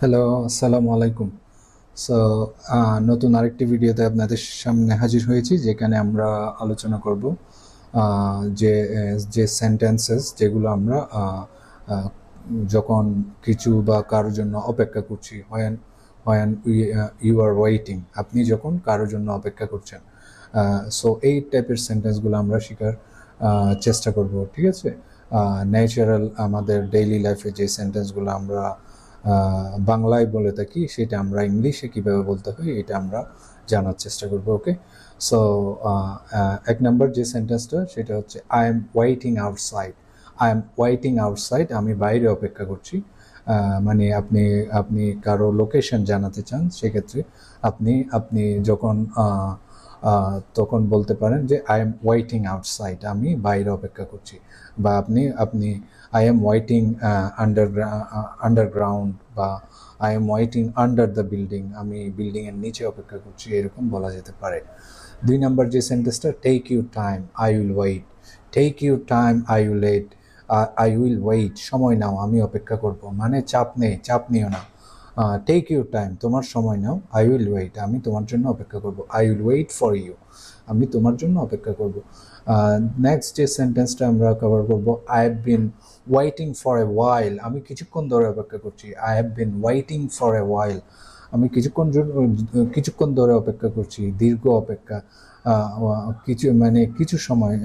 Hello, আসসালামু আলাইকুম। So নতুন আরেকটি ভিডিওতে আপনাদের সামনে হাজির হয়েছি, যেখানে আমরা আলোচনা করব যে যে সেন্টেন্সেস যেগুলো আমরা যখন কিছু বা কারোর জন্য অপেক্ষা করছি, when when you are waiting, আপনি যখন কারোর জন্য অপেক্ষা করছেন। সো এই টাইপের সেন্টেন্সগুলো আমরা শেখার চেষ্টা করব, ঠিক আছে? ন্যাচারাল আমাদের ডেইলি লাইফে যে সেন্টেন্সগুলো আমরা বাংলায় বলে থাকি, সেটা আমরা ইংলিশে কিভাবে বলতে হয় এটা আমরা জানার চেষ্টা করব। ওকে, সো এক নম্বর যে সেন্টেন্সটা সেটা হচ্ছে I am waiting outside. I am waiting outside, আমি বাইরে অপেক্ষা করছি। মানে আপনি আপনি কারো লোকেশন জানাতে চান, সেক্ষেত্রে আপনি আপনি যখন তখন বলতে পারেন যে আই এম ওয়েটিং আউটসাইড, আমি বাইরে অপেক্ষা করছি। বা আপনি আপনি আই এম ওয়েটিং আন্ডারগ্রাউন্ড, বা I am waiting under the building, আমি বিল্ডিংয়ের নিচে অপেক্ষা করছি, এরকম বলা যেতে পারে। দুই নম্বর যে সেন্টেন্সটা, take your time I will wait. Take your time I will wait, সময় নাও আমি অপেক্ষা করব। মানে চাপ নেই, চাপ নিও না। টেক ইউর টাইম, তোমার সময় নাও। আই উইল ওয়েট, আমি তোমার জন্য অপেক্ষা করব। I will wait for you, আমি তোমার জন্য অপেক্ষা করব। নেক্সট যে সেন্টেন্সটা আমরা কভার করব, I have been waiting for a while, আমি কিছুক্ষণ ধরে অপেক্ষা করছি। I have been waiting for a while, আমি কিছুক্ষণ ধরে অপেক্ষা করছি, দীর্ঘ অপেক্ষা। কিছু সময়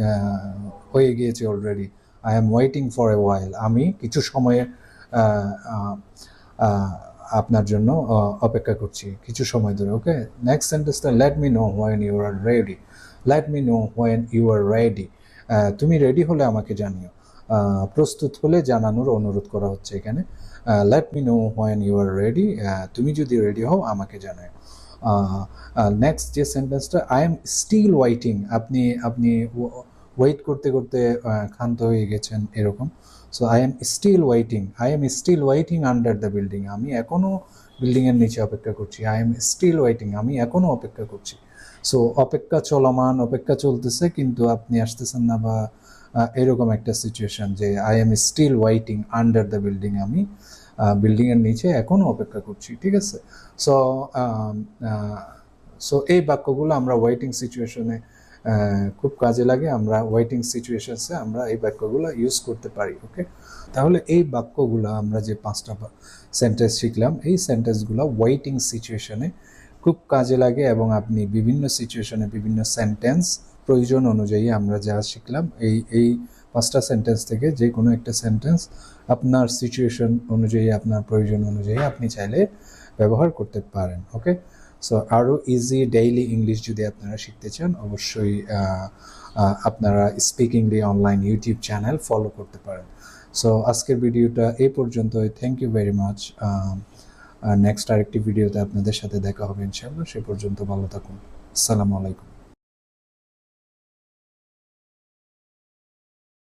হয়ে গিয়েছে already. I am waiting for a while, আমি কিছু সময়ে আপনার জন্য অপেক্ষা করছি কিছু সময় ধরে। ওকে, নেক্সট সেন্টেন্সটা, let me know when you are ready. Let me know when you are ready, তুমি রেডি হলে আমাকে জানিও। প্রস্তুত হলে জানানোর অনুরোধ করা হচ্ছে এখানে। Let me know when you are ready, তুমি যদি রেডি হও আমাকে জানাও। নেক্সট যে সেন্টেন্সটা, আই এম স্টিল ওয়েটিং, আপনি আপনি ওয়েট করতে করতে ক্ষান্ত হয়ে গেছেন, এরকম। So I am still waiting, I am still waiting under the building, আমি এখনও বিল্ডিংয়ের নিচে অপেক্ষা করছি। আই এম স্টিল ওয়েটিং, আমি এখনও অপেক্ষা করছি। সো অপেক্ষা চলমান, অপেক্ষা চলতেছে কিন্তু আপনি আসতেছেন না, বা এরকম একটা সিচুয়েশন যে I am still waiting under the building, আমি বিল্ডিংয়ের নিচে এখনও অপেক্ষা করছি, ঠিক আছে? সো সো এই বাক্যগুলো আমরা ওয়েটিং সিচুয়েশনে খুব কাজে লাগে, আমরা ওয়েটিং সিচুয়েশনসে আমরা এই বাক্যগুলো ইউজ করতে পারি। ওকে, তাহলে এই বাক্যগুলো আমরা যে 5টা সেন্টেন্স শিখলাম, এই সেন্টেন্সগুলো ওয়েটিং সিচুয়েশনে খুব কাজে লাগে, এবং আপনি বিভিন্ন সিচুয়েশনে বিভিন্ন সেন্টেন্স প্রয়োজন অনুযায়ী আমরা যা শিখলাম, এই 5টা সেন্টেন্স থেকে যে কোনো একটা সেন্টেন্স আপনার সিচুয়েশন অনুযায়ী, আপনার প্রয়োজন অনুযায়ী আপনি চাইলে ব্যবহার করতে পারেন। ওকে, সো আরও ইজি ডেইলি ইংলিশ যদি আপনারা শিখতে চান, অবশ্যই আপনারা Speakingly online YouTube channel follow করতে পারেন। সো আজকের ভিডিওটা এই পর্যন্তই। Thank you very much. Next আরেকটি ভিডিওতে আপনাদের সাথে দেখা হবে ইনশাআল্লাহ। সে পর্যন্ত ভালো থাকুন। আসসালামু আলাইকুম।